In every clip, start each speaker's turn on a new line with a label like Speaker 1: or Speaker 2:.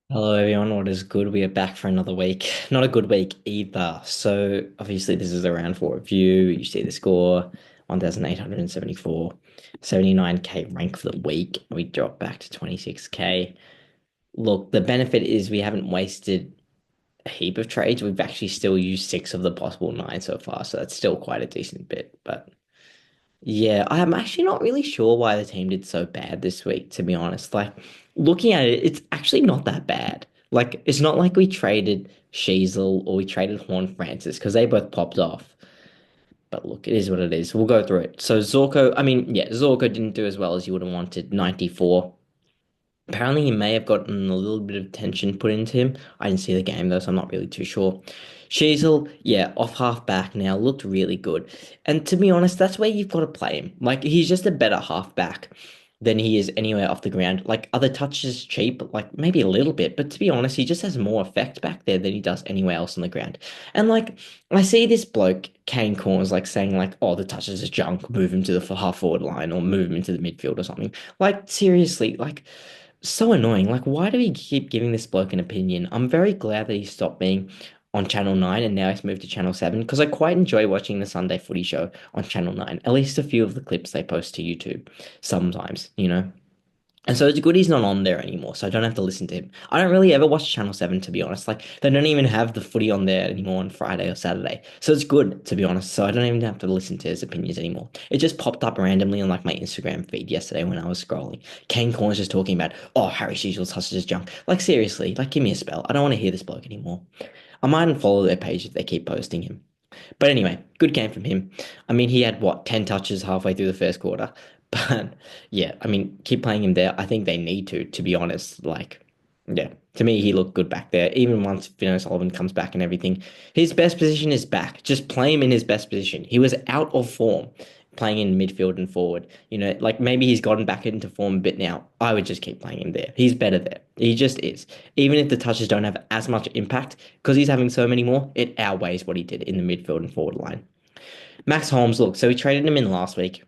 Speaker 1: Hello everyone, what is good? We are back for another week. Not a good week either. So obviously this is a round four review. You see the score, 1,874, 79K rank for the week. We dropped back to 26K. Look, the benefit is we haven't wasted a heap of trades. We've actually still used six of the possible nine so far, so that's still quite a decent bit. But yeah, I'm actually not really sure why the team did so bad this week, to be honest. Like, looking at it, it's actually not that bad. Like, it's not like we traded Sheasel or we traded Horn Francis because they both popped off. But look, it is what it is. We'll go through it. So Zorko, I mean, yeah, Zorko didn't do as well as you would have wanted, 94. Apparently, he may have gotten a little bit of tension put into him. I didn't see the game though, so I'm not really too sure. Sheasel, yeah, off half back now, looked really good. And to be honest, that's where you've got to play him. Like, he's just a better half back than he is anywhere off the ground. Like, other touches cheap, like maybe a little bit, but to be honest, he just has more effect back there than he does anywhere else on the ground. And like, I see this bloke, Kane Corns, like saying, like, oh, the touches are junk, move him to the half forward line or move him into the midfield or something. Like, seriously, like, so annoying. Like, why do we keep giving this bloke an opinion? I'm very glad that he stopped being on Channel 9 and now he's moved to Channel 7 because I quite enjoy watching the Sunday Footy Show on Channel 9. At least a few of the clips they post to YouTube sometimes, you know? And so it's good he's not on there anymore, so I don't have to listen to him. I don't really ever watch Channel 7, to be honest. Like, they don't even have the footy on there anymore on Friday or Saturday. So it's good, to be honest. So I don't even have to listen to his opinions anymore. It just popped up randomly on, like, my Instagram feed yesterday when I was scrolling. Kane Corn's just talking about, oh, Harry Sheashal's hustlers junk. Like, seriously, like, give me a spell. I don't want to hear this bloke anymore. I might unfollow their page if they keep posting him. But anyway, good game from him. I mean, he had what, 10 touches halfway through the first quarter. But yeah, I mean, keep playing him there. I think they need to be honest. Like, yeah, to me, he looked good back there. Even once Sullivan comes back and everything, his best position is back. Just play him in his best position. He was out of form playing in midfield and forward. You know, like maybe he's gotten back into form a bit now. I would just keep playing him there. He's better there. He just is. Even if the touches don't have as much impact, because he's having so many more, it outweighs what he did in the midfield and forward line. Max Holmes, look, so we traded him in last week.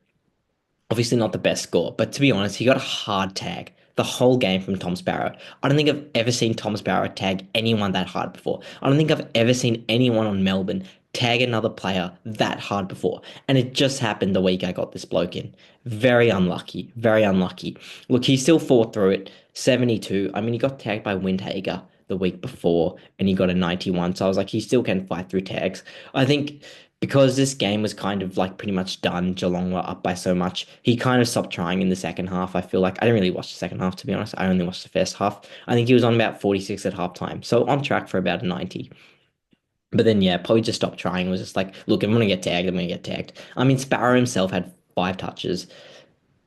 Speaker 1: Obviously not the best score, but to be honest, he got a hard tag the whole game from Tom Sparrow. I don't think I've ever seen Tom Sparrow tag anyone that hard before. I don't think I've ever seen anyone on Melbourne tag another player that hard before. And it just happened the week I got this bloke in. Very unlucky, very unlucky. Look, he still fought through it. 72. I mean, he got tagged by Windhager the week before and he got a 91. So I was like, he still can fight through tags. I think because this game was kind of like pretty much done, Geelong were up by so much, he kind of stopped trying in the second half. I feel like I didn't really watch the second half, to be honest. I only watched the first half. I think he was on about 46 at halftime, so on track for about a 90. But then, yeah, probably just stopped trying. Was just like, look, I'm going to get tagged. I'm going to get tagged. I mean, Sparrow himself had five touches.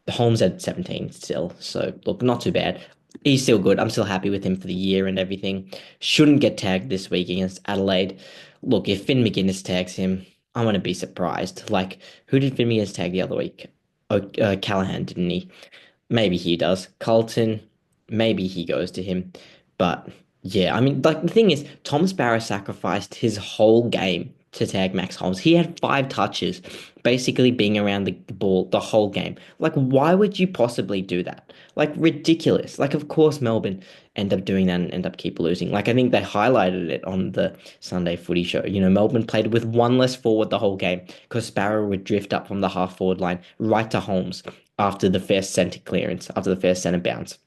Speaker 1: Holmes had 17 still. So, look, not too bad. He's still good. I'm still happy with him for the year and everything. Shouldn't get tagged this week against Adelaide. Look, if Finn McGuinness tags him, I'm going to be surprised. Like, who did Finn McGuinness tag the other week? Oh, Callahan, didn't he? Maybe he does. Carlton, maybe he goes to him. But yeah, I mean, like the thing is, Tom Sparrow sacrificed his whole game to tag Max Holmes. He had five touches, basically being around the ball the whole game. Like, why would you possibly do that? Like, ridiculous. Like, of course, Melbourne end up doing that and end up keep losing. Like, I think they highlighted it on the Sunday Footy Show. You know, Melbourne played with one less forward the whole game because Sparrow would drift up from the half forward line right to Holmes after the first centre clearance, after the first centre bounce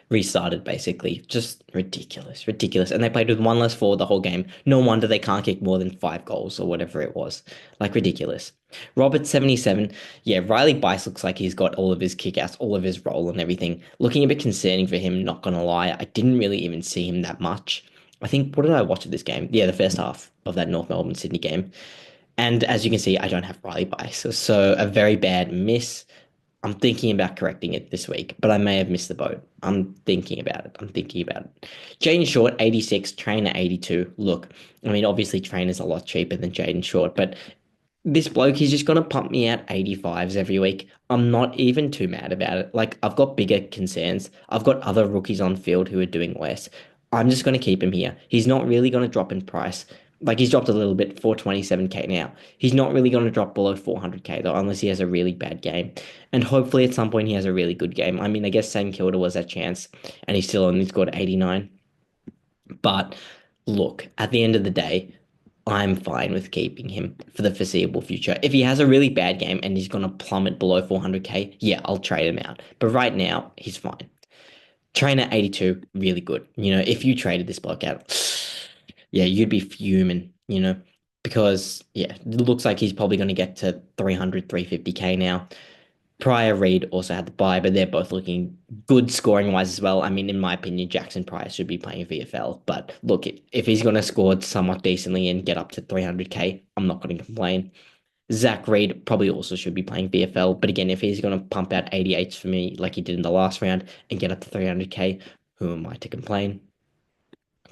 Speaker 1: restarted basically. Just ridiculous, ridiculous. And they played with one less forward the whole game. No wonder they can't kick more than five goals or whatever it was. Like ridiculous. Robert 77. Yeah, Riley Bice looks like he's got all of his kickouts, all of his roll and everything. Looking a bit concerning for him, not gonna lie. I didn't really even see him that much. I think what did I watch of this game? Yeah, the first half of that North Melbourne Sydney game. And as you can see, I don't have Riley Bice. So a very bad miss. I'm thinking about correcting it this week, but I may have missed the boat. I'm thinking about it. I'm thinking about it. Jaden Short, 86, Trainer 82. Look, I mean, obviously Trainer's a lot cheaper than Jaden Short, but this bloke, he's just gonna pump me out 85s every week. I'm not even too mad about it. Like, I've got bigger concerns. I've got other rookies on field who are doing less. I'm just gonna keep him here. He's not really gonna drop in price. Like he's dropped a little bit, 427K now. He's not really going to drop below 400K though, unless he has a really bad game. And hopefully at some point he has a really good game. I mean, I guess St Kilda was that chance, and he still only scored 89. But look, at the end of the day, I'm fine with keeping him for the foreseeable future. If he has a really bad game and he's going to plummet below 400K, yeah, I'll trade him out. But right now, he's fine. Train at 82, really good. If you traded this bloke out, yeah, you'd be fuming, because, yeah, it looks like he's probably going to get to 300, 350K now. Pryor Reed also had the bye, but they're both looking good scoring wise as well. I mean, in my opinion, Jackson Pryor should be playing VFL. But look, if he's going to score somewhat decently and get up to 300K, I'm not going to complain. Zach Reed probably also should be playing VFL. But again, if he's going to pump out 88s for me like he did in the last round and get up to 300K, who am I to complain?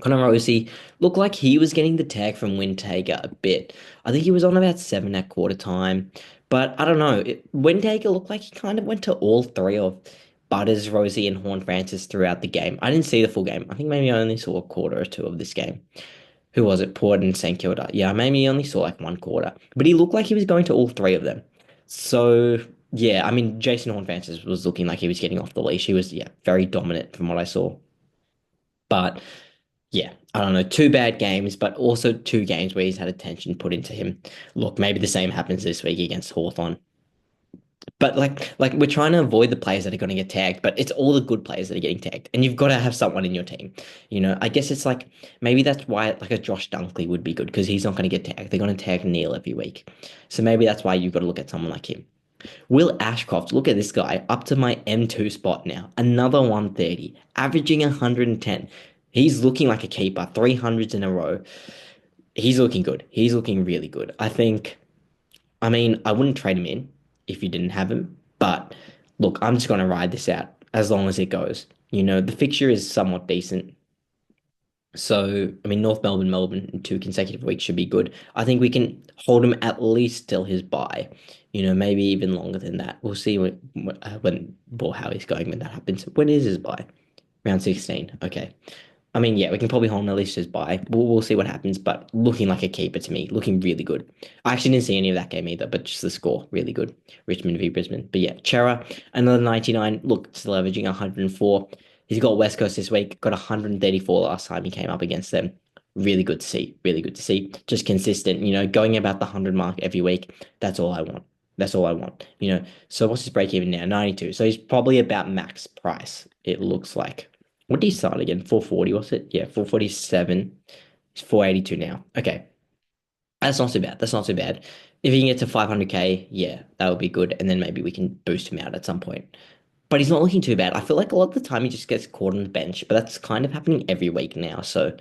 Speaker 1: Connor Rosie looked like he was getting the tag from Windtaker a bit. I think he was on about 7 at quarter time. But I don't know. Windtaker looked like he kind of went to all three of Butters, Rosie, and Horn Francis throughout the game. I didn't see the full game. I think maybe I only saw a quarter or two of this game. Who was it? Port and St Kilda. Yeah, maybe he only saw like one quarter. But he looked like he was going to all three of them. So, yeah, I mean, Jason Horn Francis was looking like he was getting off the leash. He was, yeah, very dominant from what I saw. But yeah, I don't know. Two bad games, but also two games where he's had attention put into him. Look, maybe the same happens this week against Hawthorn. But like we're trying to avoid the players that are going to get tagged, but it's all the good players that are getting tagged, and you've got to have someone in your team. I guess it's like maybe that's why like a Josh Dunkley would be good because he's not going to get tagged. They're going to tag Neil every week, so maybe that's why you've got to look at someone like him. Will Ashcroft, look at this guy, up to my M2 spot now. Another 130, averaging 110. He's looking like a keeper, 300s in a row. He's looking good. He's looking really good. I mean, I wouldn't trade him in if you didn't have him, but look, I'm just going to ride this out as long as it goes. The fixture is somewhat decent. So, I mean, North Melbourne, Melbourne in 2 consecutive weeks should be good. I think we can hold him at least till his bye. Maybe even longer than that. We'll see when or how he's going when that happens. When is his bye? Round 16. Okay. I mean, yeah, we can probably hold Alicia's by. We'll see what happens, but looking like a keeper to me, looking really good. I actually didn't see any of that game either, but just the score, really good. Richmond v Brisbane. But yeah, Chera, another 99. Look, still averaging 104. He's got West Coast this week, got 134 last time he came up against them. Really good to see. Really good to see. Just consistent, going about the 100 mark every week. That's all I want. That's all I want. So what's his break even now? 92. So he's probably about max price, it looks like. What did he start again? 440, was it? Yeah, 447. He's 482 now. Okay. That's not too bad. That's not too bad. If he can get to 500K, yeah, that would be good. And then maybe we can boost him out at some point. But he's not looking too bad. I feel like a lot of the time he just gets caught on the bench, but that's kind of happening every week now. So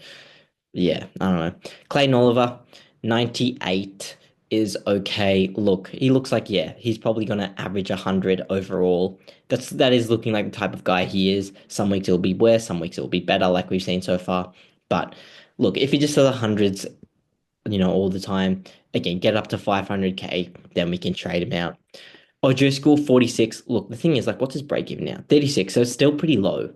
Speaker 1: yeah, I don't know. Clayton Oliver, 98 is okay. Look, he looks like, yeah, he's probably gonna average 100 overall. That is looking like the type of guy he is. Some weeks it'll be worse, some weeks it'll be better, like we've seen so far. But look, if he just does the hundreds, all the time, again, get up to 500K, then we can trade him out. O'Driscoll, 46. Look, the thing is, like, what's his break even now? 36, so it's still pretty low,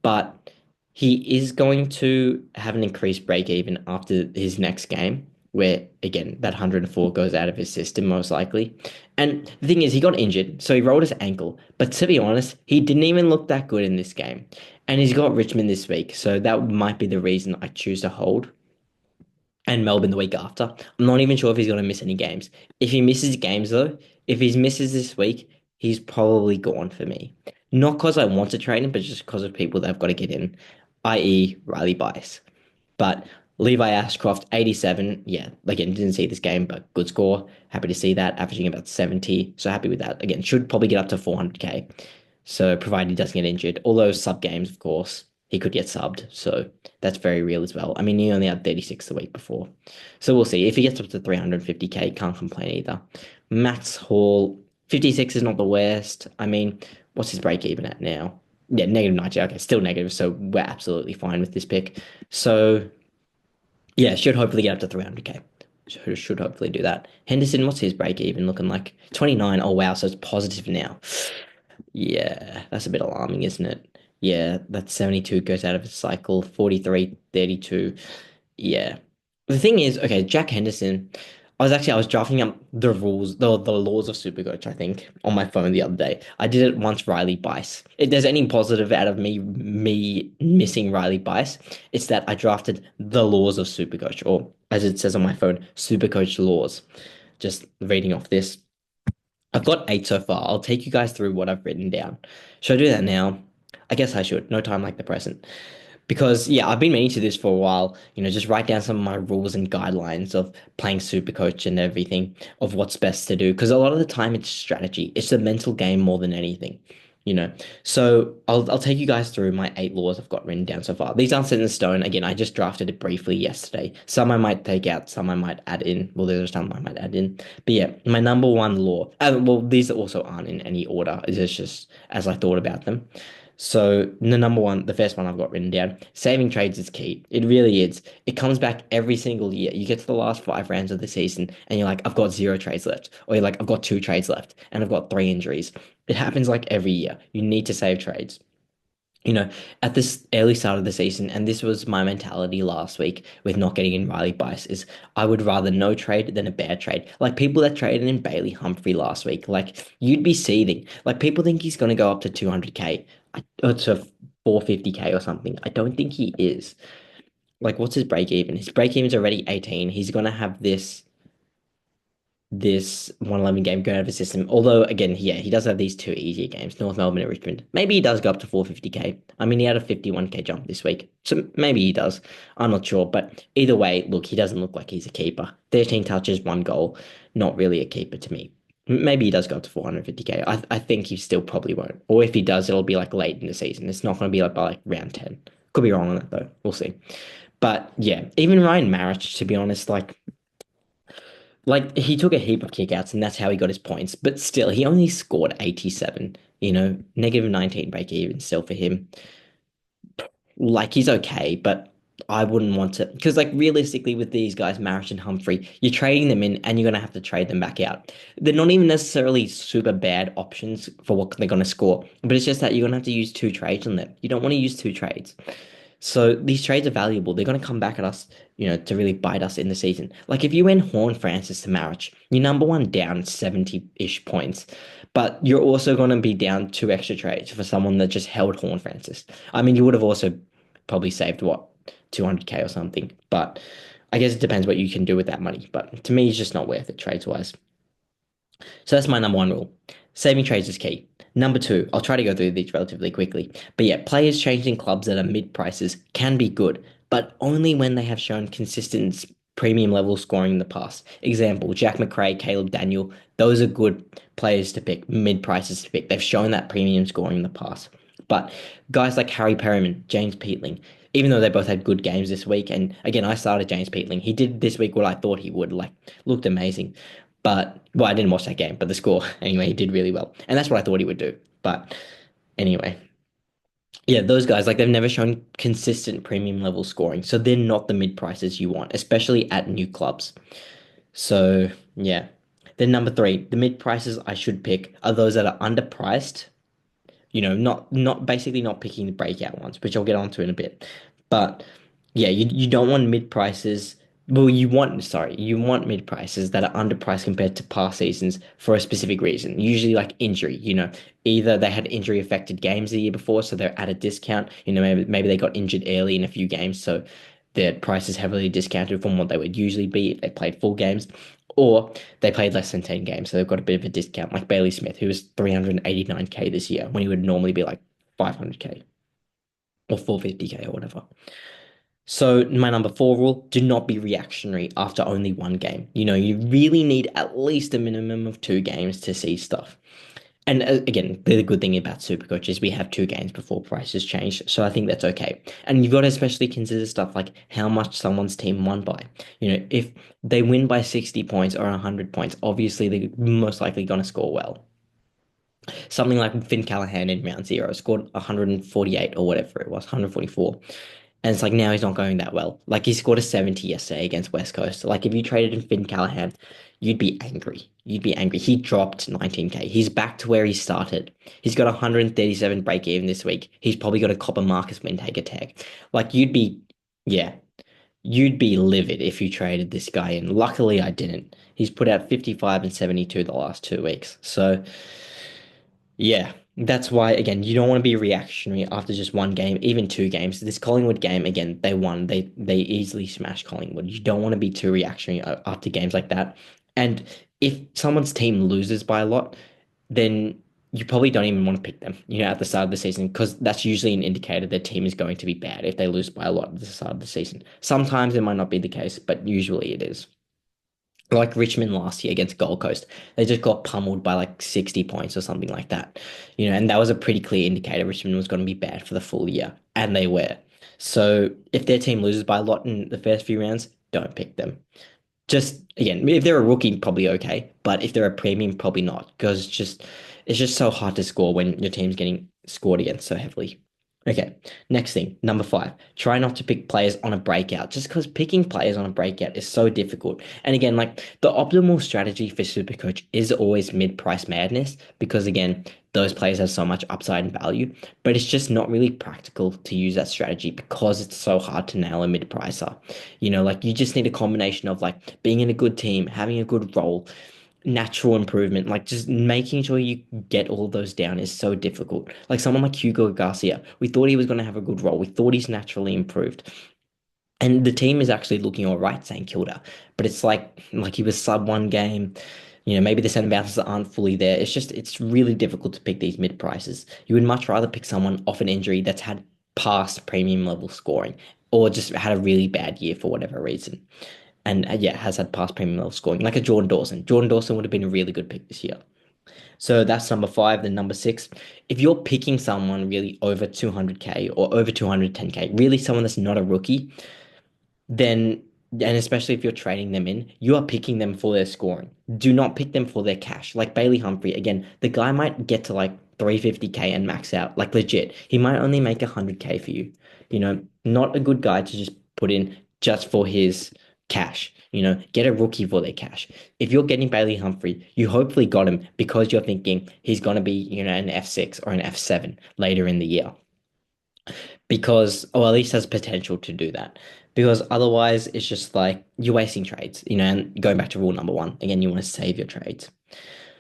Speaker 1: but he is going to have an increased break even after his next game, where again that 104 goes out of his system most likely. And the thing is, he got injured, so he rolled his ankle. But to be honest, he didn't even look that good in this game. And he's got Richmond this week, so that might be the reason I choose to hold. And Melbourne the week after. I'm not even sure if he's going to miss any games. If he misses games though, if he misses this week, he's probably gone for me. Not because I want to trade him, but just because of people that have got to get in, i.e. Riley Bice. But Levi Ashcroft, 87. Yeah, again, didn't see this game, but good score. Happy to see that, averaging about 70. So happy with that. Again, should probably get up to 400K. So provided he doesn't get injured. All those sub games, of course, he could get subbed. So that's very real as well. I mean, he only had 36 the week before. So we'll see. If he gets up to 350K, can't complain either. Max Hall, 56 is not the worst. I mean, what's his break even at now? Yeah, negative 90. Okay, still negative. So we're absolutely fine with this pick. So yeah, should hopefully get up to 300K. Should hopefully do that. Henderson, what's his break even looking like? 29. Oh, wow. So it's positive now. Yeah, that's a bit alarming, isn't it? Yeah, that 72 goes out of its cycle. 43, 32. Yeah. The thing is, okay, Jack Henderson. I was drafting up the rules, the laws of SuperCoach, I think, on my phone the other day. I did it once Riley Bice. If there's any positive out of me missing Riley Bice, it's that I drafted the laws of SuperCoach, or as it says on my phone, SuperCoach laws. Just reading off this. I've got eight so far. I'll take you guys through what I've written down. Should I do that now? I guess I should. No time like the present. Because yeah, I've been meaning to this for a while, just write down some of my rules and guidelines of playing Super Coach and everything of what's best to do. Because a lot of the time it's strategy. It's a mental game more than anything, you know. So I'll take you guys through my eight laws I've got written down so far. These aren't set in stone. Again, I just drafted it briefly yesterday. Some I might take out, some I might add in. Well, there's some I might add in. But yeah, my number one law. Well, these also aren't in any order. It's just as I thought about them. So the number one, the first one I've got written down, saving trades is key. It really is. It comes back every single year. You get to the last five rounds of the season and you're like, I've got zero trades left. Or you're like, I've got two trades left and I've got three injuries. It happens like every year. You need to save trades. You know, at this early start of the season, and this was my mentality last week with not getting in Riley Bice, is I would rather no trade than a bad trade. Like people that traded in Bailey Humphrey last week, like you'd be seething. Like people think he's going to go up to 200K, or to 450K or something. I don't think he is. Like, what's his break even? His break even's already 18. He's going to have this 111 game going out of his system. Although, again, yeah, he does have these two easier games, North Melbourne and Richmond. Maybe he does go up to 450K. I mean, he had a 51K jump this week. So maybe he does. I'm not sure. But either way, look, he doesn't look like he's a keeper. 13 touches, one goal. Not really a keeper to me. Maybe he does go up to 450K. I think he still probably won't. Or if he does, it'll be like late in the season. It's not going to be like by like round 10. Could be wrong on that though. We'll see. But yeah, even Ryan Marich, to be honest, like he took a heap of kickouts and that's how he got his points. But still, he only scored 87, negative 19 break even still for him. Like he's okay, but I wouldn't want to because like realistically with these guys, Marrish and Humphrey, you're trading them in and you're gonna have to trade them back out. They're not even necessarily super bad options for what they're gonna score, but it's just that you're gonna have to use two trades on them. You don't want to use two trades. So these trades are valuable. They're going to come back at us, to really bite us in the season. Like if you went Horn Francis to Marriage, you're number one down 70-ish points, but you're also going to be down two extra trades for someone that just held Horn Francis. I mean, you would have also probably saved what, 200K or something, but I guess it depends what you can do with that money. But to me, it's just not worth it trades wise. So that's my number one rule. Saving trades is key. Number two, I'll try to go through these relatively quickly. But yeah, players changing clubs that are mid prices can be good, but only when they have shown consistent premium level scoring in the past. Example, Jack McRae, Caleb Daniel, those are good players to pick, mid prices to pick. They've shown that premium scoring in the past. But guys like Harry Perryman, James Peatling, even though they both had good games this week, and again, I started James Peatling. He did this week what I thought he would, like looked amazing. But well, I didn't watch that game, but the score anyway, he did really well, and that's what I thought he would do. But anyway, yeah, those guys like they've never shown consistent premium level scoring, so they're not the mid prices you want, especially at new clubs. So yeah, then number three, the mid prices I should pick are those that are underpriced, not basically not picking the breakout ones, which I'll get onto in a bit. But yeah, you don't want mid prices. Well, you want mid prices that are underpriced compared to past seasons for a specific reason. Usually like injury, either they had injury affected games the year before, so they're at a discount. Maybe they got injured early in a few games, so their price is heavily discounted from what they would usually be if they played full games. Or they played less than 10 games, so they've got a bit of a discount, like Bailey Smith, who was 389K this year when he would normally be like 500K or 450K or whatever. So my number four rule, do not be reactionary after only one game. You really need at least a minimum of two games to see stuff. And again, the good thing about Supercoach is we have two games before prices change, so I think that's okay. And you've got to especially consider stuff like how much someone's team won by. If they win by 60 points or 100 points, obviously they're most likely going to score well. Something like Finn Callahan in round zero scored 148 or whatever it was, 144. And it's like now he's not going that well. Like he scored a 70 yesterday against West Coast. Like if you traded in Finn Callahan, you'd be angry. You'd be angry. He dropped 19K. He's back to where he started. He's got 137 break even this week. He's probably got a Copper Marcus Windhager tag. Like yeah. You'd be livid if you traded this guy in. Luckily, I didn't. He's put out 55 and 72 the last 2 weeks. So, yeah, that's why, again, you don't want to be reactionary after just one game, even two games. This Collingwood game, again, they won. They easily smashed Collingwood. You don't want to be too reactionary after games like that. And if someone's team loses by a lot, then you probably don't even want to pick them, at the start of the season, because that's usually an indicator their team is going to be bad if they lose by a lot at the start of the season. Sometimes it might not be the case, but usually it is. Like Richmond last year against Gold Coast, they just got pummeled by like 60 points or something like that. And that was a pretty clear indicator Richmond was going to be bad for the full year, and they were. So if their team loses by a lot in the first few rounds, don't pick them. Just again, if they're a rookie, probably okay, but if they're a premium, probably not, because it's just so hard to score when your team's getting scored against so heavily. Okay, next thing, number five, try not to pick players on a breakout, just because picking players on a breakout is so difficult. And again, like the optimal strategy for Supercoach is always mid-price madness, because again, those players have so much upside and value, but it's just not really practical to use that strategy because it's so hard to nail a mid-pricer. Like you just need a combination of like being in a good team, having a good role, natural improvement, like just making sure you get all of those down is so difficult. Like someone like Hugo Garcia, we thought he was going to have a good role. We thought he's naturally improved. And the team is actually looking all right, St Kilda, but it's like he was sub one game. Maybe the centre bounces aren't fully there. It's really difficult to pick these mid prices. You would much rather pick someone off an injury that's had past premium level scoring, or just had a really bad year for whatever reason. And yeah, has had past premium level scoring, like a Jordan Dawson. Jordan Dawson would have been a really good pick this year. So that's number five. Then number six, if you're picking someone really over 200K or over 210K, really someone that's not a rookie, then, and especially if you're trading them in, you are picking them for their scoring. Do not pick them for their cash. Like Bailey Humphrey, again, the guy might get to like 350K and max out, like legit. He might only make 100K for you. Not a good guy to just put in just for his cash. Get a rookie for their cash. If you're getting Bailey Humphrey, you hopefully got him because you're thinking he's going to be, an F6 or an F7 later in the year, because, or at least has potential to do that. Because otherwise, it's just like you're wasting trades, and going back to rule number one, again, you want to save your trades.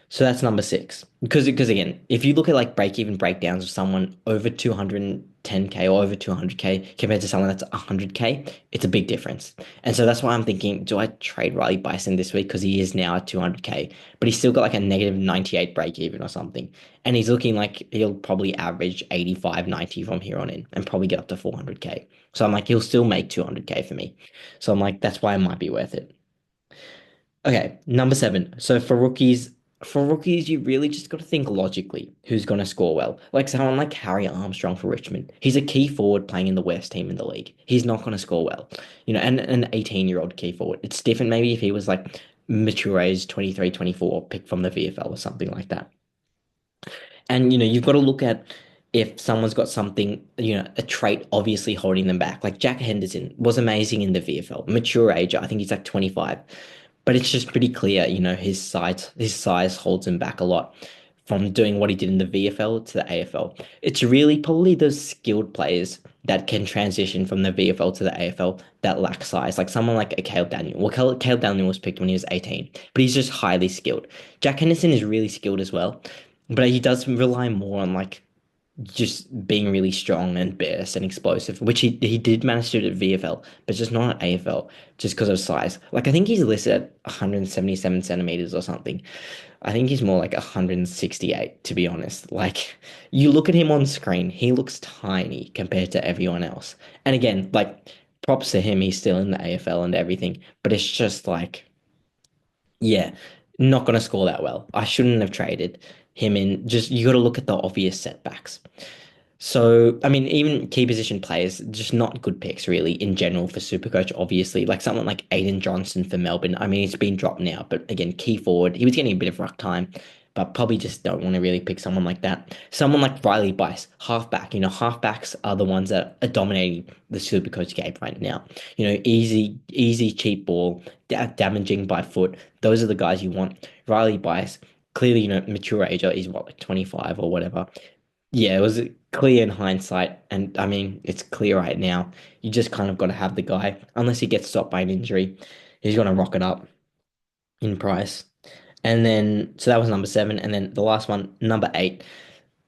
Speaker 1: So that's number six. Because again, if you look at like break-even breakdowns of someone over 210K or over 200K compared to someone that's 100K, it's a big difference. And so that's why I'm thinking, do I trade Riley Bison this week? Because he is now at 200K, but he's still got like a negative 98 break-even or something. And he's looking like he'll probably average 85, 90 from here on in and probably get up to 400K. So I'm like, he'll still make 200K for me. So I'm like, that's why it might be worth it. Okay, number seven. So for rookies, you really just got to think logically who's going to score well. Like someone like Harry Armstrong for Richmond. He's a key forward playing in the worst team in the league. He's not going to score well. And an 18-year-old key forward. It's different maybe if he was like mature age 23, 24, picked from the VFL or something like that. And you've got to look at if someone's got something, a trait obviously holding them back. Like Jack Henderson was amazing in the VFL, mature age. I think he's like 25. But it's just pretty clear, his size holds him back a lot from doing what he did in the VFL to the AFL. It's really probably those skilled players that can transition from the VFL to the AFL that lack size, like someone like a Caleb Daniel. Well, Caleb Daniel was picked when he was 18, but he's just highly skilled. Jack Henderson is really skilled as well, but he does rely more on like just being really strong and burst and explosive, which he did manage to do at VFL, but just not at AFL, just because of size. Like I think he's listed at 177 centimeters or something. I think he's more like 168, to be honest. Like you look at him on screen, he looks tiny compared to everyone else. And again, like props to him, he's still in the AFL and everything, but it's just like, yeah, not gonna score that well. I shouldn't have traded him in. Just you got to look at the obvious setbacks. So, I mean, even key position players, just not good picks really in general for Supercoach, obviously. Like someone like Aiden Johnson for Melbourne. I mean, he's been dropped now, but again, key forward. He was getting a bit of ruck time, but probably just don't want to really pick someone like that. Someone like Riley Bice, halfback. Halfbacks are the ones that are dominating the Supercoach game right now. Easy, cheap ball, damaging by foot. Those are the guys you want. Riley Bice, clearly, mature age, he's what, like 25 or whatever. Yeah, it was clear in hindsight, and I mean, it's clear right now. You just kind of got to have the guy, unless he gets stopped by an injury. He's going to rock it up in price. And then, so that was number seven. And then the last one, number eight,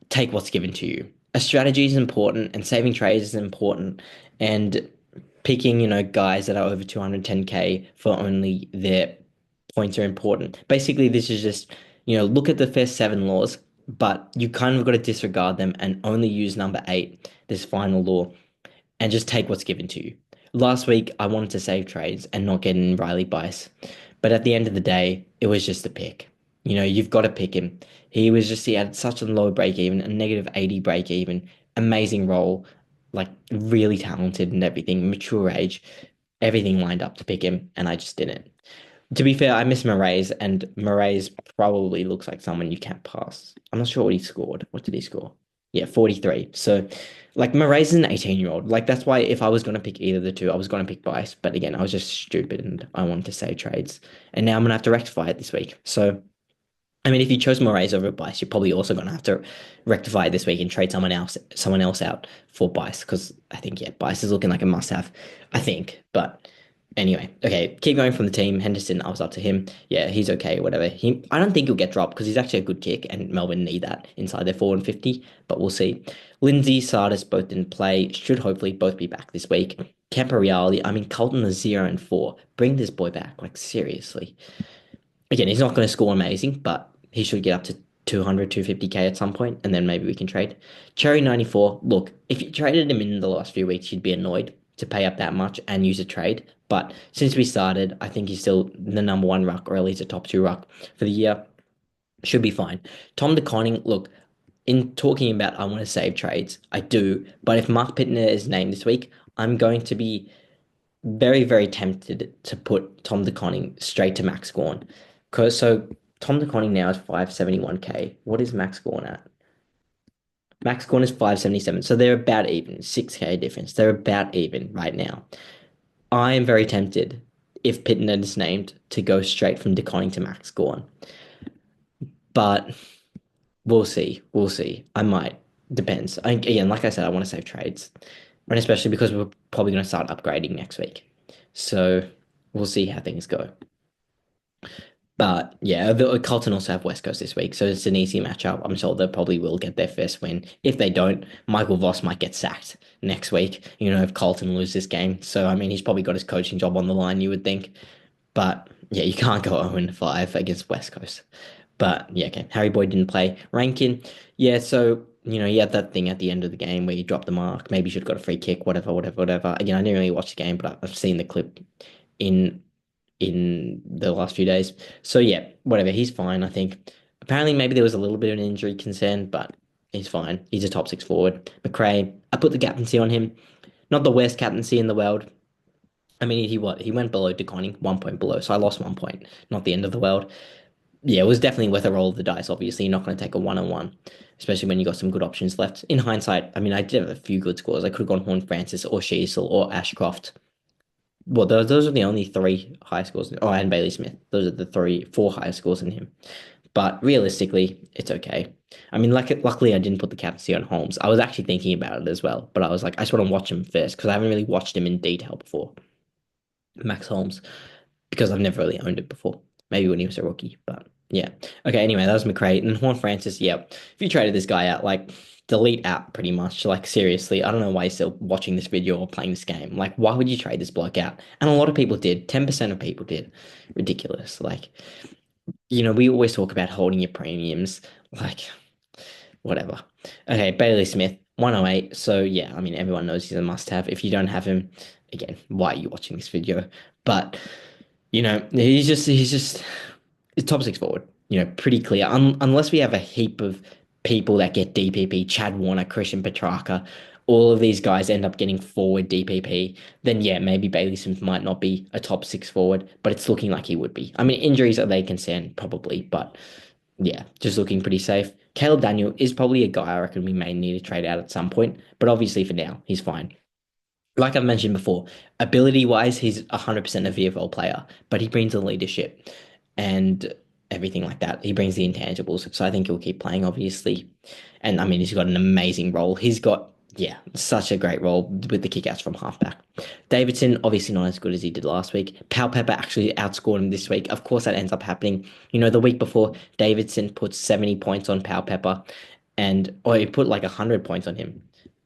Speaker 1: take what's given to you. A strategy is important, and saving trades is important. And picking, guys that are over 210K for only their points are important. Basically, this is just, look at the first seven laws, but you kind of got to disregard them and only use number eight, this final law, and just take what's given to you. Last week, I wanted to save trades and not get in Riley Bice, but at the end of the day, it was just a pick. You've got to pick him. He had such a low break even, a negative 80 break even, amazing role, like really talented and everything, mature age, everything lined up to pick him, and I just didn't. To be fair, I miss Moraes, and Moraes probably looks like someone you can't pass. I'm not sure what he scored. What did he score? Yeah, 43. So, like, Moraes is an 18-year-old. Like, that's why if I was going to pick either of the two, I was going to pick Bice. But again, I was just stupid and I wanted to save trades. And now I'm going to have to rectify it this week. So, I mean, if you chose Moraes over Bice, you're probably also going to have to rectify it this week and trade someone else out for Bice because I think Bice is looking like a must-have. I think, but anyway, okay, keep going from the team. Henderson, I was up to him. Yeah, he's okay, whatever. I don't think he'll get dropped because he's actually a good kick, and Melbourne need that inside their 4 and 50. But we'll see. Lindsay, Sardis both didn't play. Should hopefully both be back this week. Kemper Reality. I mean, Colton is 0 and 4. Bring this boy back, like seriously. Again, he's not going to score amazing, but he should get up to 200, 250K at some point, and then maybe we can trade. Cherry 94, look, if you traded him in the last few weeks, you'd be annoyed to pay up that much and use a trade. But since we started, I think he's still the number one ruck, or at least a top two ruck for the year. Should be fine. Tom DeConning, look, in talking about I want to save trades, I do. But if Mark Pittner is named this week, I'm going to be very, very tempted to put Tom DeConning straight to Max Gorn. So Tom DeConning now is 571K. What is Max Gorn at? Max Gorn is 577. So they're about even, 6K difference. They're about even right now. I am very tempted, if Pittman is named, to go straight from DeConning to Max Gorn. But we'll see. We'll see. I might. Depends. Again, like I said, I want to save trades. And especially because we're probably going to start upgrading next week. So we'll see how things go. But yeah, Carlton also have West Coast this week, so it's an easy matchup. I'm sure they probably will get their first win. If they don't, Michael Voss might get sacked next week, if Carlton lose this game. So, I mean, he's probably got his coaching job on the line, you would think. But yeah, you can't go 0-5 against West Coast. But yeah, okay. Harry Boyd didn't play. Rankin, yeah, so, he had that thing at the end of the game where he dropped the mark. Maybe he should have got a free kick, whatever, whatever, whatever. Again, I didn't really watch the game, but I've seen the clip in the last few days. So yeah, whatever. He's fine, I think. Apparently, maybe there was a little bit of an injury concern, but he's fine. He's a top six forward. McRae, I put the captaincy on him. Not the worst captaincy in the world. I mean, he went below DeConning, 1 point below, so I lost 1 point. Not the end of the world. Yeah, it was definitely worth a roll of the dice. Obviously, you're not going to take a 1-on-1, especially when you got some good options left. In hindsight, I mean, I did have a few good scores. I could have gone Horn Francis or Sheasel or Ashcroft. Well, those are the only three high scores. Oh, and Bailey Smith. Those are the four highest scores in him. But realistically, it's okay. I mean, luckily, I didn't put the captaincy on Holmes. I was actually thinking about it as well, but I was like, I just want to watch him first because I haven't really watched him in detail before. Max Holmes, because I've never really owned it before. Maybe when he was a rookie, but yeah. Okay, anyway, that was McRae. And Horn Francis, yeah. If you traded this guy out, like, delete app pretty much. Like, seriously, I don't know why you're still watching this video or playing this game. Like, why would you trade this bloke out? And a lot of people did. 10% of people did. Ridiculous. Like, we always talk about holding your premiums. Like, whatever. Okay, Bailey Smith, 108. So yeah, I mean everyone knows he's a must-have. If you don't have him, again, why are you watching this video? But he's just top six forward. Pretty clear. Unless we have a heap of people that get DPP, Chad Warner, Christian Petrarca, all of these guys end up getting forward DPP, then yeah, maybe Bailey Smith might not be a top six forward, but it's looking like he would be. I mean, injuries are they concern? Probably, but yeah, just looking pretty safe. Caleb Daniel is probably a guy I reckon we may need to trade out at some point, but obviously for now, he's fine. Like I've mentioned before, ability wise, he's 100% a VFL player, but he brings the leadership. And everything like that. He brings the intangibles. So I think he'll keep playing, obviously. And I mean, he's got an amazing role. He's got, yeah, such a great role with the kickouts from halfback. Davidson, obviously not as good as he did last week. Pal Pepper actually outscored him this week. Of course, that ends up happening. The week before, Davidson put 70 points on Pal Pepper, or he put like 100 points on him.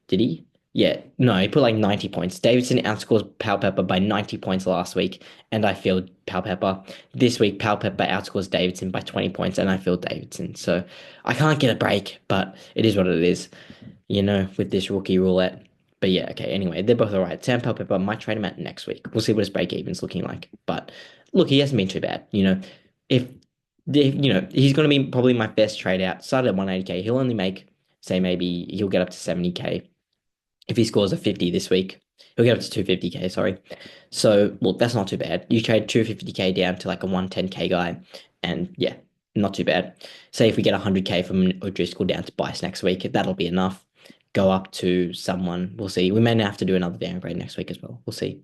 Speaker 1: Did he? Yeah, no, he put like 90 points. Davidson outscores Pal Pepper by 90 points last week, and I feel Pal Pepper. This week, Pal Pepper outscores Davidson by 20 points, and I feel Davidson. So I can't get a break, but it is what it is, with this rookie roulette. But yeah, okay, anyway, they're both all right. Sam Pal Pepper might trade him out next week. We'll see what his break even's looking like. But look, he hasn't been too bad. If, he's going to be probably my best trade out. Started at 180k. He'll only make, say, maybe he'll get up to 70k if he scores a 50 this week. He'll get up to 250k, sorry. So, look, that's not too bad. You trade 250k down to like a 110k guy, and yeah, not too bad. Say if we get 100k from O'Driscoll down to Bice next week, that'll be enough. Go up to someone. We'll see. We may have to do another downgrade next week as well. We'll see.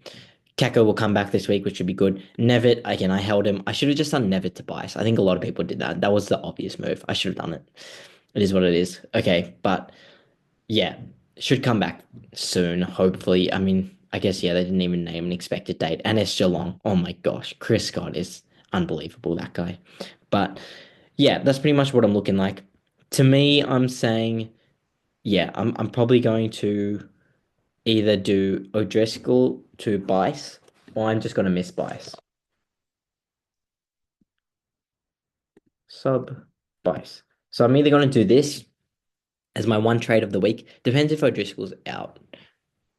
Speaker 1: Kako will come back this week, which should be good. Nevitt, again, I held him. I should have just done Nevitt to Bice. I think a lot of people did that. That was the obvious move. I should have done it. It is what it is. Okay, but yeah, should come back soon, hopefully. I mean, I guess, yeah, they didn't even name an expected date. And it's Geelong. Oh my gosh, Chris Scott is unbelievable, that guy. But yeah, that's pretty much what I'm looking like. To me, I'm saying, yeah, I'm probably going to either do O'Driscoll to Bice, or I'm just going to miss Bice. Sub Bice. So I'm either going to do this as my one trade of the week. Depends if O'Driscoll's out.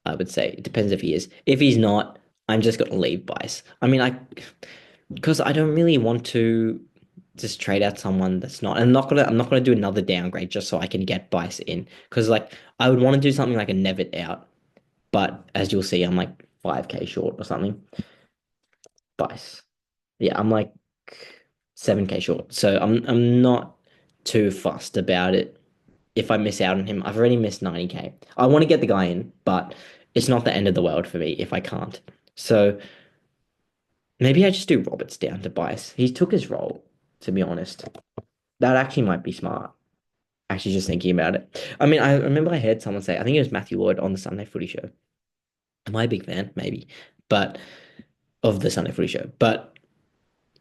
Speaker 1: I would say it depends if he is. If he's not, I'm just going to leave Bice. I mean, because I don't really want to just trade out someone that's not. I'm not gonna do another downgrade just so I can get Bice in. Because like I would want to do something like a Nevitt out, but as you'll see, I'm like 5k short or something. Bice. Yeah, I'm like 7k short. So I'm not too fussed about it. If I miss out on him, I've already missed 90k. I want to get the guy in, but it's not the end of the world for me if I can't. So maybe I just do Roberts down to Bice. He took his role, to be honest. That actually might be smart. Actually, just thinking about it. I mean, I remember I heard someone say, I think it was Matthew Lloyd on the Sunday Footy Show. Am I a big fan? Maybe. But of the Sunday Footy Show. But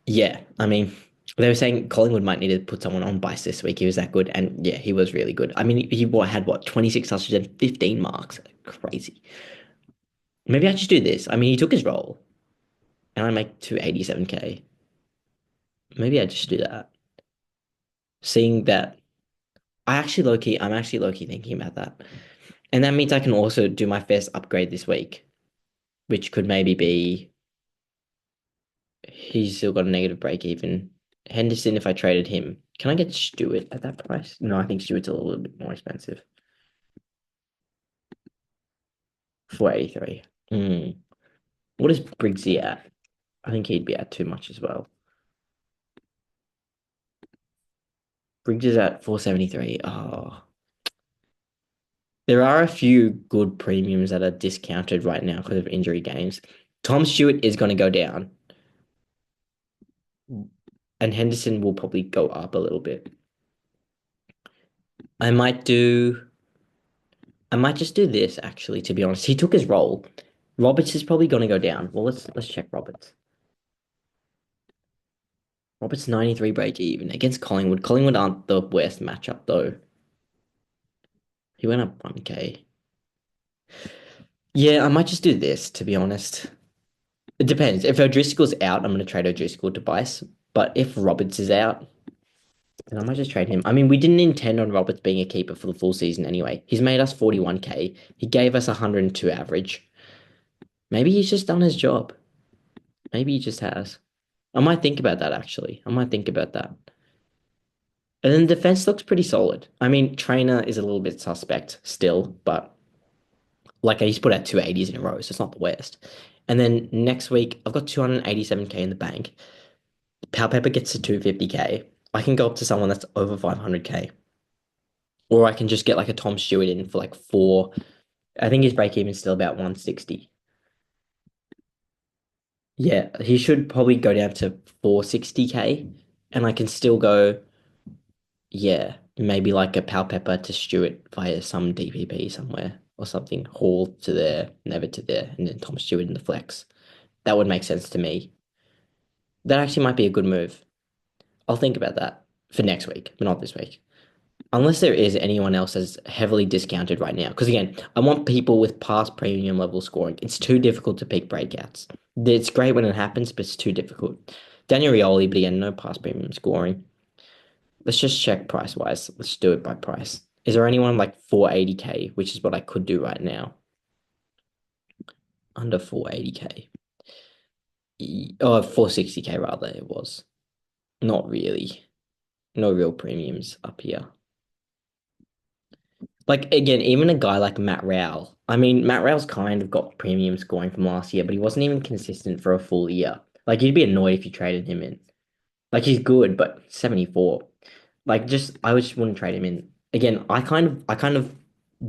Speaker 1: yeah, I mean, they were saying Collingwood might need to put someone on Bice this week. He was that good. And yeah, he was really good. I mean, had what, 26 touches and 15 marks. Crazy. Maybe I just do this. I mean, he took his role and I make 287k. Maybe I just do that. Seeing that, I'm actually low key thinking about that. And that means I can also do my first upgrade this week, which could maybe be he's still got a negative break even. Henderson, if I traded him, can I get Stewart at that price? No, I think Stewart's a little bit more expensive. 483. What is Briggsy at? I think he'd be at too much as well. Briggs is at 473. Oh. There are a few good premiums that are discounted right now because of injury games. Tom Stewart is going to go down, and Henderson will probably go up a little bit. I might do. I might just do this actually, to be honest. He took his role. Roberts is probably going to go down. Well, let's check Roberts. Roberts 93 break even against Collingwood. Collingwood aren't the worst matchup though. He went up 1k. Yeah, I might just do this, to be honest. It depends. If O'Driscoll's out, I'm going to trade O'Driscoll to Bice. But if Roberts is out, then I might just trade him. I mean, we didn't intend on Roberts being a keeper for the full season anyway. He's made us 41k. He gave us 102 average. Maybe he's just done his job. Maybe he just has. I might think about that actually. I might think about that. And then the defense looks pretty solid. I mean, Trainer is a little bit suspect still, but like he's put out 280s in a row, so it's not the worst. And then next week, I've got 287k in the bank. Pal Pepper gets to 250k. I can go up to someone that's over 500k. Or I can just get like a Tom Stewart in for like four. I think his break even is still about 160. Yeah, he should probably go down to 460k. And I can still go, yeah, maybe like a Pal Pepper to Stewart via some DPP somewhere or something. Hall to there, Never to there, and then Tom Stewart in the flex. That would make sense to me. That actually might be a good move. I'll think about that for next week, but not this week. Unless there is anyone else that's heavily discounted right now. Because again, I want people with past premium level scoring. It's too difficult to pick breakouts. It's great when it happens, but it's too difficult. Daniel Rioli, but again, no past premium scoring. Let's just check price wise. Let's do it by price. Is there anyone like 480k, which is what I could do right now? Under 480k. Oh, 460k rather, it was. Not really. No real premiums up here. Like again, even a guy like Matt Rowell. I mean, Matt Rowell's kind of got premium scoring from last year, but he wasn't even consistent for a full year. Like you'd be annoyed if you traded him in. Like he's good, but 74. Like just I just wouldn't trade him in. Again, I kind of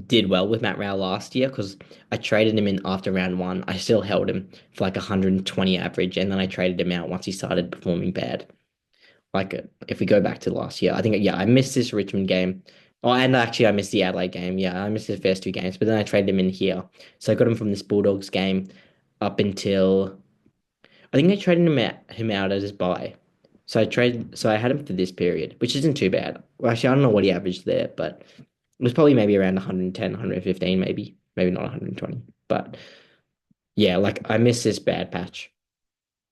Speaker 1: did well with Matt Rowell last year because I traded him in after round one. I still held him for like 120 average, and then I traded him out once he started performing bad. Like if we go back to last year, I think yeah, I missed this Richmond game. Oh, and actually I missed the Adelaide game. Yeah, I missed the first two games, but then I traded him in here. So I got him from this Bulldogs game up until I think I traded him out as his buy. So I had him for this period, which isn't too bad. Well, actually, I don't know what he averaged there, but it was probably maybe around 110, 115, maybe. Maybe not 120. But yeah, like I missed this bad patch.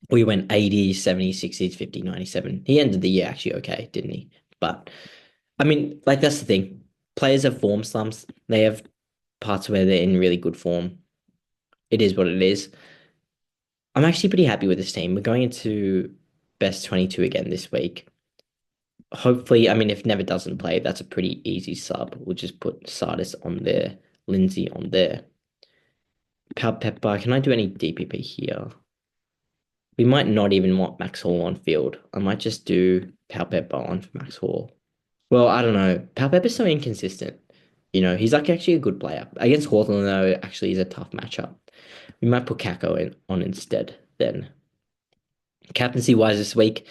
Speaker 1: We went 80, 70, 60, 50, 97. He ended the year actually okay, didn't he? But I mean, like that's the thing. Players have form slumps. They have parts where they're in really good form. It is what it is. I'm actually pretty happy with this team. We're going into best 22 again this week. Hopefully, I mean, if Never doesn't play, that's a pretty easy sub. We'll just put Sardis on there, Lindsay on there. Pal Pepper, can I do any DPP here? We might not even want Max Hall on field. I might just do Pal Pepper on for Max Hall. Well, I don't know. Pal Pepper's so inconsistent. He's like actually a good player. Against Hawthorn, though, actually is a tough matchup. We might put Kako in on instead then. Captaincy wise this week,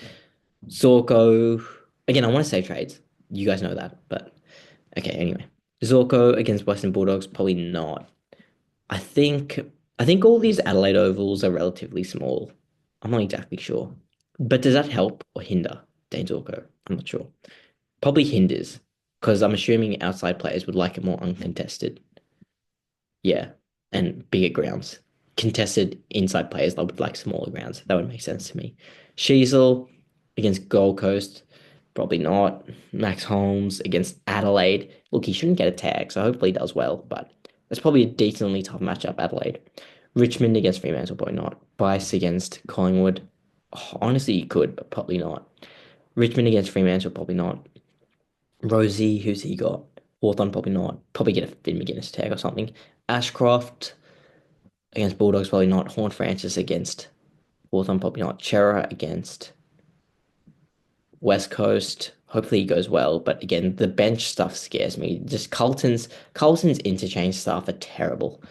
Speaker 1: Zorko. Again, I want to say trades. You guys know that, but okay, anyway. Zorko against Western Bulldogs, probably not. I think I think all these Adelaide ovals are relatively small. I'm not exactly sure. But does that help or hinder Dane Zorko? I'm not sure. Probably hinders, because I'm assuming outside players would like it more uncontested. Yeah, and bigger grounds. Contested inside players that would like smaller grounds. That would make sense to me. Sheasel against Gold Coast, probably not. Max Holmes against Adelaide. Look, he shouldn't get a tag, so hopefully he does well, but it's probably a decently tough matchup, Adelaide. Richmond against Fremantle, probably not. Bice against Collingwood. Oh, honestly, you could, but probably not. Richmond against Fremantle, probably not. Rosie, who's he got? Hawthorn, probably not. Probably get a Finn McGuinness tag or something. Ashcroft against Bulldogs, probably not. Horn Francis against Hawthorn, probably not. Chera against West Coast. Hopefully he goes well. But again, the bench stuff scares me. Just Carlton's interchange stuff are terrible.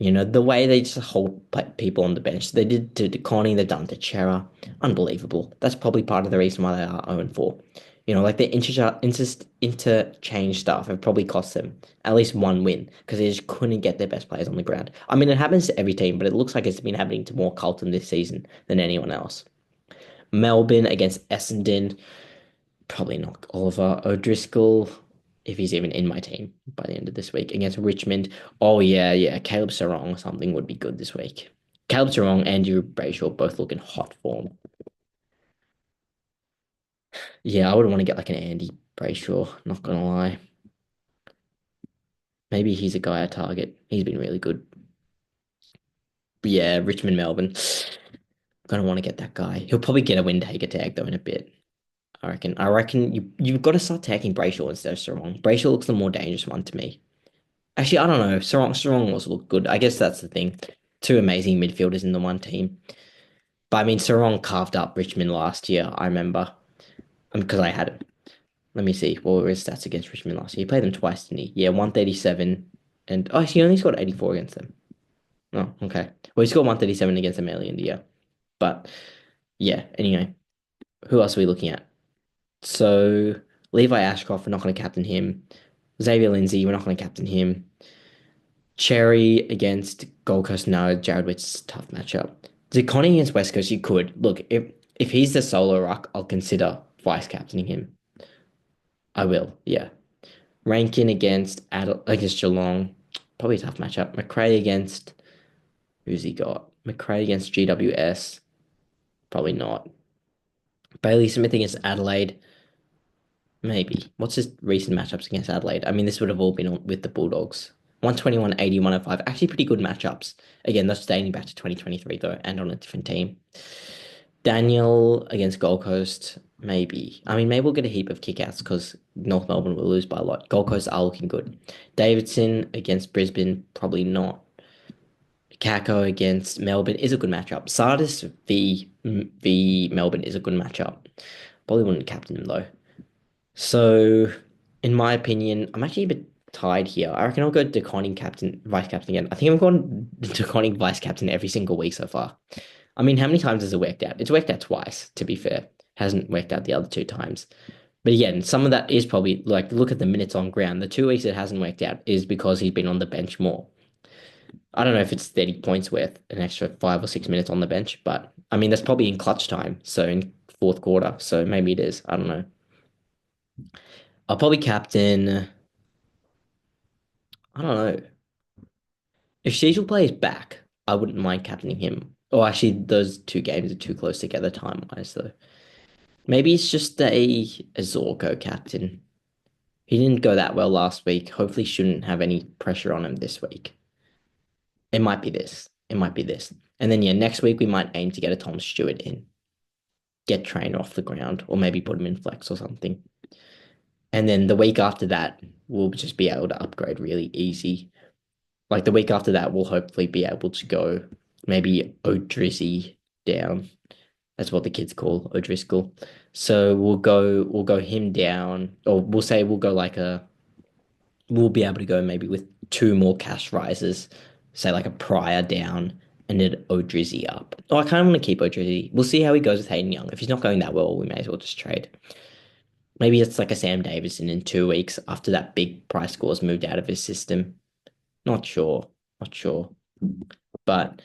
Speaker 1: The way they just hold people on the bench. They did to Connie, they've done to Chera. Unbelievable. That's probably part of the reason why they are 0-4. Like the interchange stuff have probably cost them at least one win because they just couldn't get their best players on the ground. I mean, it happens to every team, but it looks like it's been happening to more Carlton this season than anyone else. Melbourne against Essendon, probably not Oliver O'Driscoll if he's even in my team by the end of this week against Richmond. Oh yeah, yeah, Caleb Sarong or something would be good this week. Caleb Sarong and Andrew Brayshaw both look in hot form. Yeah, I would want to get like an Andy Brayshaw, not gonna lie. Maybe he's a guy I target. He's been really good. But yeah, Richmond, Melbourne. Gonna want to get that guy. He'll probably get a win taker tag though in a bit. I reckon. I reckon you've got to start tagging Brayshaw instead of Sarong. Brayshaw looks the more dangerous one to me. Actually, I don't know. Sarong also look good. I guess that's the thing. Two amazing midfielders in the one team. But I mean, Sarong carved up Richmond last year. I remember because I had it. Let me see. What were his stats against Richmond last year? He played them twice, didn't he? Yeah, 137. And oh, he only scored 84 against them. Oh, okay. Well, he scored 137 against them earlier in the year. But yeah, anyway, who else are we looking at? So Levi Ashcroft, we're not going to captain him. Xavier Lindsay, we're not going to captain him. Cherry against Gold Coast, no. Jared Witt's a tough matchup. DeConning against West Coast, you could. Look, if he's the solo ruck, I'll consider vice captaining him. I will, yeah. Rankin against Geelong, probably a tough matchup. McRae against who's he got? McRae against GWS, probably not. Bailey Smith against Adelaide, maybe. What's his recent matchups against Adelaide? I mean, this would have all been with the Bulldogs. 121, 80, 105. Actually, pretty good matchups. Again, that's dating back to 2023, though, and on a different team. Daniel against Gold Coast, maybe. I mean, maybe we'll get a heap of kickouts because North Melbourne will lose by a lot. Gold Coast are looking good. Davidson against Brisbane, probably not. Kako against Melbourne is a good matchup. Sardis v Melbourne is a good matchup. Probably wouldn't captain him though. So, in my opinion, I'm actually a bit tied here. I reckon I'll go DeConning captain, vice captain again. I think I've gone DeConning vice captain every single week so far. I mean, how many times has it worked out? It's worked out twice, to be fair. Hasn't worked out the other two times. But again, some of that is probably like look at the minutes on ground. The 2 weeks it hasn't worked out is because he's been on the bench more. I don't know if it's 30 points worth an extra 5 or 6 minutes on the bench, but I mean that's probably in clutch time, so in fourth quarter. So maybe it is. I don't know. I'll probably captain. I don't know. If Cecil plays back, I wouldn't mind captaining him. Oh, actually, those two games are too close together time-wise, though. Maybe it's just a Zorko captain. He didn't go that well last week. Hopefully, shouldn't have any pressure on him this week. It might be this. It might be this. And then, yeah, next week we might aim to get a Tom Stewart in, get Train off the ground, or maybe put him in flex or something. And then the week after that, we'll just be able to upgrade really easy. Like the week after that, we'll hopefully be able to go maybe O'Drizzy down. That's what the kids call O'Driscoll. So we'll go him down, or we'll say we'll go like we'll be able to go maybe with two more cash rises, say like a Pryor down and then O'Drizzy up. Oh, I kind of want to keep O'Drizzy. We'll see how he goes with Hayden Young. If he's not going that well, we may as well just trade. Maybe it's like a Sam Davison in 2 weeks after that big price score's moved out of his system. Not sure. Not sure. But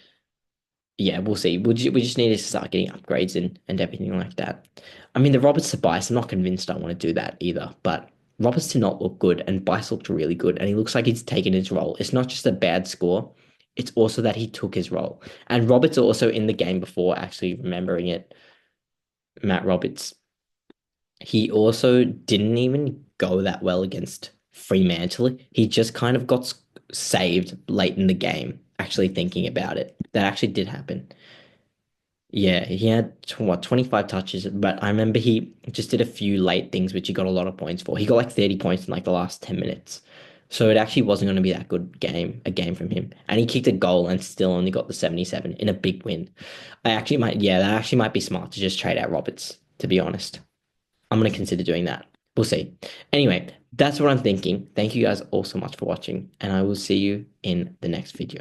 Speaker 1: yeah, we'll see. We just need to start getting upgrades and everything like that. I mean, the Roberts to Bice, I'm not convinced I want to do that either. But Roberts did not look good, and Bice looked really good, and he looks like he's taken his role. It's not just a bad score, it's also that he took his role. And Roberts also in the game before, actually remembering it, Matt Roberts, he also didn't even go that well against Fremantle. He just kind of got saved late in the game, actually thinking about it. That actually did happen. Yeah, he had 25 touches, but I remember he just did a few late things which he got a lot of points for. He got like 30 points in like the last 10 minutes. So it actually wasn't going to be that good a game from him. And he kicked a goal and still only got the 77 in a big win. That actually might be smart to just trade out Roberts, to be honest. I'm going to consider doing that. We'll see. Anyway, that's what I'm thinking. Thank you guys all so much for watching, and I will see you in the next video.